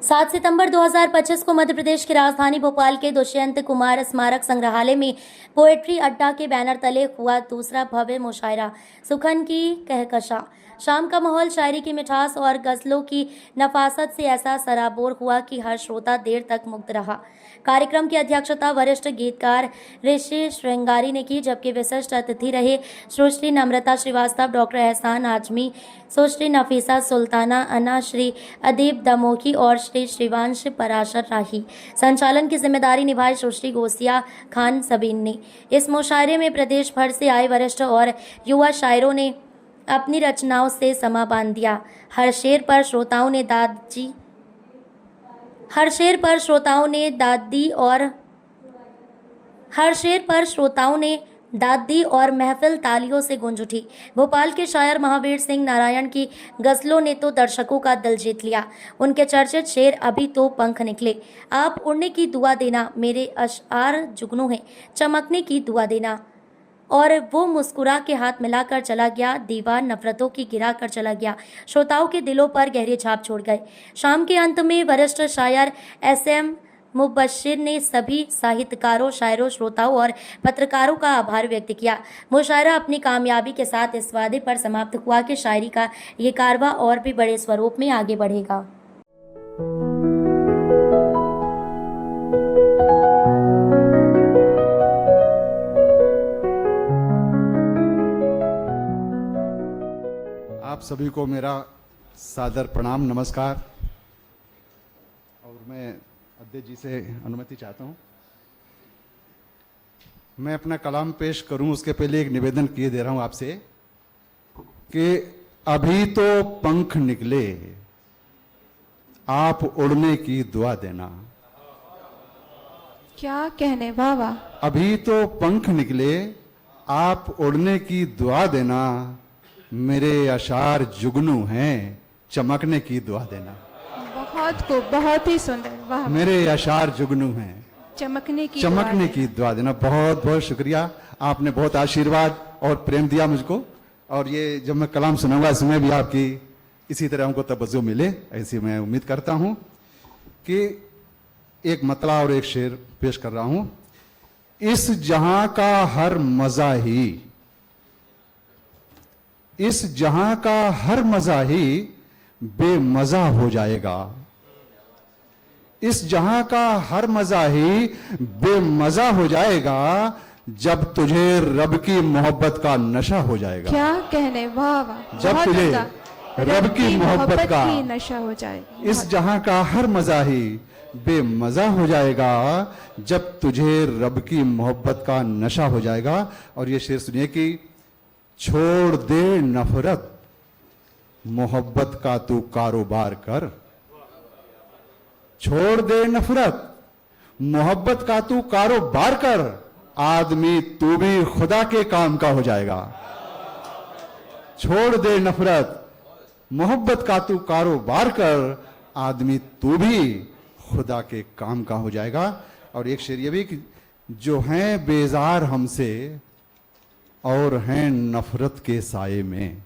7 सितंबर 2025 को मध्य प्रदेश की राजधानी भोपाल के दुष्यंत कुमार स्मारक संग्रहालय में पोएट्री अड्डा के बैनर तले हुआ दूसरा भव्य मुशायरा सुखन की कहकशा। शाम का माहौल शायरी की मिठास और गजलों की नफासत से ऐसा सराबोर हुआ कि हर श्रोता देर तक मुग्ध रहा। कार्यक्रम की अध्यक्षता वरिष्ठ गीतकार ऋषि श्रृंगारी ने की, जबकि विशिष्ट अतिथि रहे सुश्री नम्रता श्रीवास्तव, डॉक्टर एहसान आजमी, सुश्री नफीसा सुल्ताना अन्ना, श्री अदीब दमोखी और श्री श्रीवांश पराशर राही। संचालन की जिम्मेदारी निभाई सुश्री गोसिया खान सबीन ने। इस मुशायरे में प्रदेश भर से आए वरिष्ठ और युवा शायरों ने अपनी रचनाओं से समा बांध दिया। हर शेर पर श्रोताओं ने दाद दी और महफिल तालियों से गूंज उठी। भोपाल के शायर महावीर सिंह नारायण की गजलों ने तो दर्शकों का दिल जीत लिया। उनके चर्चित शेर अभी तो पंख निकले, आप उड़ने की दुआ देना, मेरे अशआर जुगनू हैं, चमकने की दुआ देना, और वो मुस्कुरा के हाथ मिलाकर चला गया, दीवार नफरतों की गिरा कर चला गया, श्रोताओं के दिलों पर गहरी छाप छोड़ गए। शाम के अंत में वरिष्ठ शायर SM मुबश्शिर ने सभी साहित्यकारों, शायरों, श्रोताओं और पत्रकारों का आभार व्यक्त किया। मुशायरा अपनी कामयाबी के साथ इस वादे पर समाप्त हुआ कि शायरी का ये कारवां और भी बड़े स्वरूप में आगे बढ़ेगा। आप सभी को मेरा सादर प्रणाम, नमस्कार। और मैं अध्यक्ष जी से अनुमति चाहता हूं, मैं अपना कलाम पेश करूं उसके पहले एक निवेदन किए दे रहा हूं आपसे कि अभी तो पंख निकले, आप उड़ने की दुआ देना। क्या कहने, वाह वाह। अभी तो पंख निकले, आप उड़ने की दुआ देना, मेरे अशार जुगनू हैं, चमकने की दुआ देना। बहुत खूब, बहुत ही सुंदर, वाह। मेरे अशार जुगनू हैं, चमकने की दुआ देना। बहुत बहुत शुक्रिया, आपने बहुत आशीर्वाद और प्रेम दिया मुझको, और ये जब मैं कलाम सुनाऊंगा इसमें भी आपकी इसी तरह हमको तवज्जो मिले, ऐसी मैं उम्मीद करता हूं। कि एक मतला और एक शेर पेश कर रहा हूं। इस जहां का हर मजा ही, इस जहां का हर मजा ही बेमजा हो जाएगा। इस जहां का हर मजा ही बेमजा हो जाएगा, जब तुझे रब की मोहब्बत का नशा हो जाएगा। क्या कहने, वाह वाह। जब तुझे रब की मोहब्बत का नशा हो जाएगा। इस जहां का हर मजा ही बेमजा हो जाएगा, जब तुझे रब की मोहब्बत का नशा हो जाएगा। और ये शेर सुनिए कि छोड़ दे नफरत, मोहब्बत का तू कारोबार कर। छोड़ दे नफरत, मोहब्बत का तू कारोबार कर, आदमी तू भी खुदा के काम का हो जाएगा। छोड़ दे नफरत, मोहब्बत का तू कारोबार कर, आदमी तू भी खुदा के काम का हो जाएगा। और एक शेर ये भी कि जो हैं बेजार हमसे और हैं नफरत के साये में,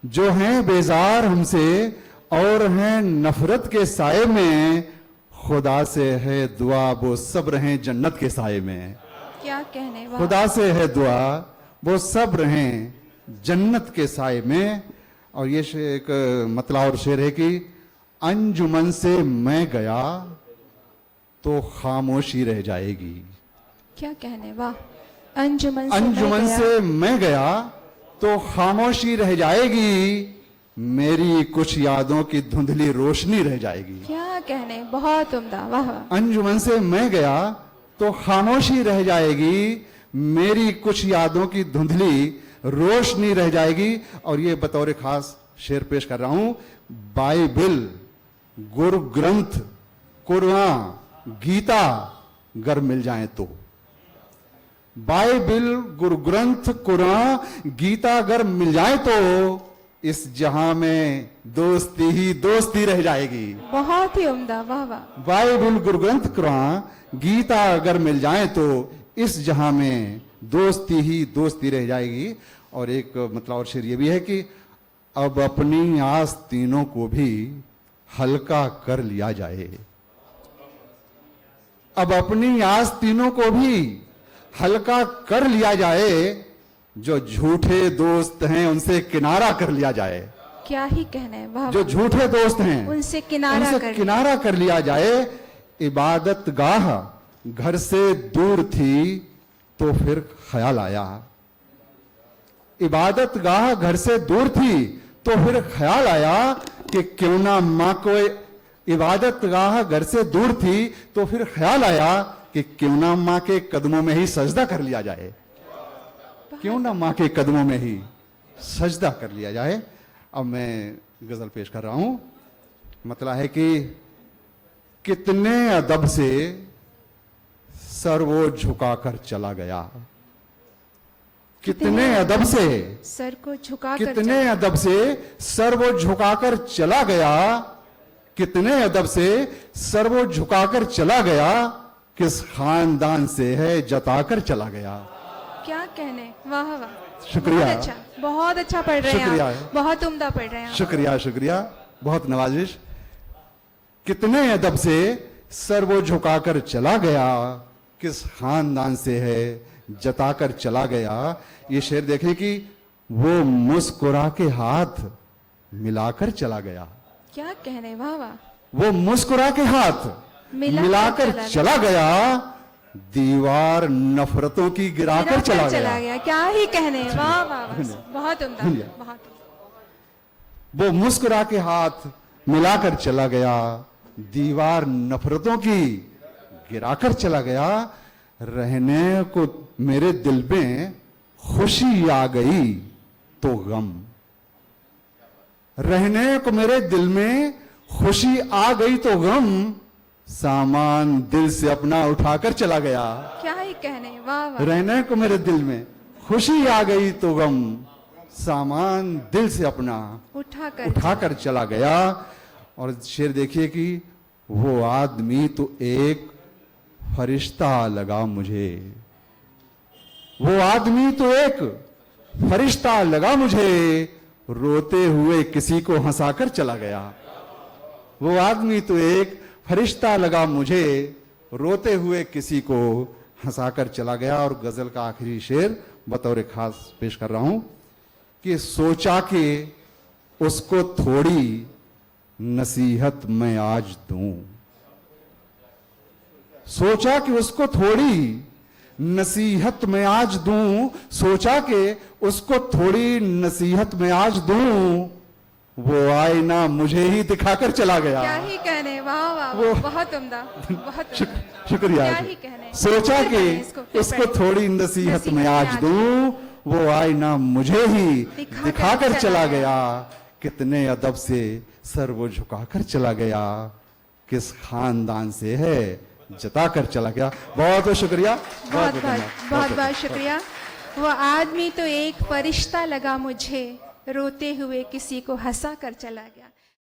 जो हैं बेजार हमसे और हैं नफरत के साये में, खुदा से है दुआ वो सब रहें जन्नत के साये में। क्या कहने, वाह। खुदा से है दुआ वो सब रहें जन्नत के साये में। और ये एक मतला और शेर है कि अंजुमन से मैं गया तो खामोशी रह जाएगी। क्या कहने, वाह। अंजुमन से मैं गया तो खामोशी रह जाएगी, मेरी कुछ यादों की धुंधली रोशनी रह जाएगी। क्या कहने, बहुत उम्दा, वाह। अंजुमन से मैं गया तो खामोशी रह जाएगी, मेरी कुछ यादों की धुंधली रोशनी रह जाएगी। और ये बतौर खास शेर पेश कर रहा हूं। बाइबिल, गुरु ग्रंथ, कुरान, गीता गर मिल जाए तो। बाइबिल, गुरु ग्रंथ, कुरान, गीता अगर मिल जाए तो इस जहां में दोस्ती ही दोस्ती रह जाएगी। बहुत ही उम्दा, वाह वाह। बाइबिल, गुरु ग्रंथ, कुरान, गीता अगर मिल जाए तो इस जहां में दोस्ती ही दोस्ती रह जाएगी। और एक मतलब और शेर ये भी है कि अब अपनी आस्तीनों को भी हल्का कर लिया जाए। अब अपनी आस्तीनों को भी हल्का कर लिया जाए, जो झूठे दोस्त हैं उनसे किनारा कर लिया जाए। क्या ही कहने, वाह जो झूठे दोस्त हैं उनसे किनारा कर किनारा कर लिया जाए। इबादत गाह घर से दूर थी तो फिर ख्याल आया। इबादत गाह घर से दूर थी तो फिर ख्याल आया कि क्यों ना मां को, इबादत गाह घर से दूर थी तो फिर ख्याल आया कि क्यों ना मां के कदमों में ही सजदा कर लिया जाए। क्यों ना मां के कदमों में ही सजदा कर लिया जाए। अब मैं गजल पेश कर रहा हूं। मतलब है कि कितने अदब से सर वो झुकाकर चला गया। कितने अदब से सर को झुका कर कितने अदब से सर वो झुकाकर चला गया। कितने अदब से सर वो झुकाकर चला गया। किस खानदान से है जताकर चला गया। क्या कहने, वाह वाह, शुक्रिया। बहुत अच्छा पढ़ रहे हैं शुक्रिया। आप, बहुत उम्दा पढ़ रहे हैं आप। शुक्रिया शुक्रिया, बहुत नवाजिश। कितने अदब से सर वो झुकाकर चला गया। किस खानदान से है जताकर चला गया। ये शेर देखें कि वो मुस्कुरा के हाथ मिलाकर चला गया। क्या कहने, वाह वाह, वो मुस्कुरा के हाथ मिलाकर चला गया। दीवार नफरतों की गिराकर चला गया। क्या ही कहने, वाह वाह वाह, बहुत उम्दा, बहुत उम्दा। वो मुस्कुरा के हाथ मिलाकर चला गया। दीवार नफरतों की गिराकर चला गया। रहने को मेरे दिल में खुशी आ गई तो गम। रहने को मेरे दिल में खुशी आ गई तो गम। सामान दिल से अपना उठाकर चला गया। क्या ही कहने, वाह वाह, रहने को मेरे दिल में खुशी आ गई तो गम। सामान दिल से अपना उठाकर चला गया। और शेर देखिए कि वो आदमी तो एक फरिश्ता लगा मुझे। वो आदमी तो एक फरिश्ता लगा मुझे। रोते हुए किसी को हंसाकर चला गया। वो आदमी तो एक फरिश्ता लगा मुझे। रोते हुए किसी को हंसाकर चला गया। और गजल का आखिरी शेर बतौर खास पेश कर रहा हूं कि सोचा कि उसको थोड़ी नसीहत मैं आज दूं। सोचा कि उसको थोड़ी नसीहत मैं आज दूं। सोचा कि उसको थोड़ी नसीहत मैं आज दूं। वो आईना मुझे ही दिखाकर चला गया। क्या ही कहने, वाह वाह, वो बहुत उम्दा, बहुत उम्दा। शुक्रिया। क्या ही कहने। सोचा फिर कि पढ़ें इसको, उसको थोड़ी नसीहत मैं आज दूं। वो आईना मुझे ही दिखाकर चला गया। कितने अदब से सर वो झुकाकर चला गया। किस खानदान से है जताकर चला गया। बहुत बहुत शुक्रिया। बहुत बहुत शुक्रिया। वो आदमी तो एक फरिश्ता लगा मुझे। रोते हुए किसी को हंसा कर चला गया।